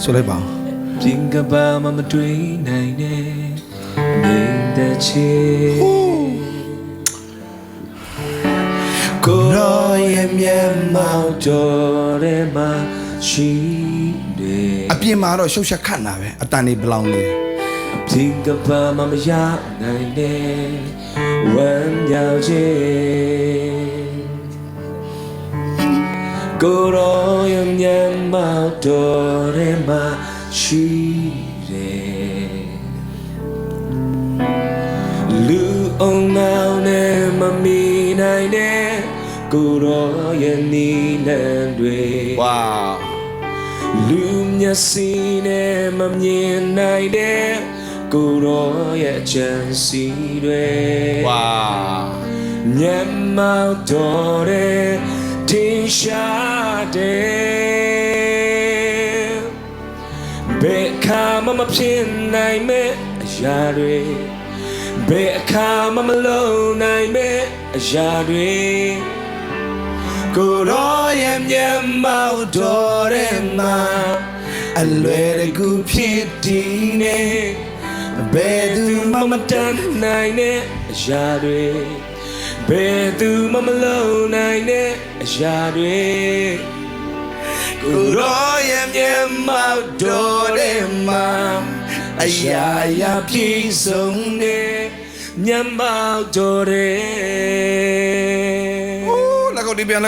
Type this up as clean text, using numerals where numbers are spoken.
ဆိုလိုက်ပါဦး ပြင်ကဘာမှမတွေ့နိုင်နဲ့နေတဲ့ချေကိုရောရဲ့မျက်မှောက်တော်ထဲမှာရှိတယ် အပြင်မှာတော့ရှုပ်ရှက်ခတ်တာပဲအတန်နေဘလောင်နေ ပြင်ကဘာမှမရနိုင်နဲ့ဝမ်းမြောက်ခြင်းကိုရောရဲ့မျက်မှောက်တော်ထဲမှာရှိတယ်လူအောင်အောင်နဲ့မမီနိုင်တဲ့ကိုရောရဲ့နီလန်တွေ ဝါ လူမျက်စိနဲ့မမြင်နိုင်တဲ့ကိုရောရဲ့ချမ်းစီတွေ ဝါ မျက်မှောက်တော်တဲ့တင်ရှားတဲ့ဘယ်အခါမှမဖြစ်နိုင်မဲ့အရာတွေဘယ်အခါမှမလုံးနိုင်မဲ့အရာတွေကိုရောရဲ့မျက်မှောက်တော်တဲ့မှာအလွယ်တကူဖြစ်တည်နေဘယ်သူမှမတန်နိုင်တဲ့အရာတွေဘယ်သူမှမလုံးနိုင်တဲ့အရာတွေကိုရောရဲ့မျက်မှောက်တော်တဲ့မှာအရာရာပြည့်စုံနေမျက်မှောက်တော်တဲ့ လက်ခုပ်တီးပြန်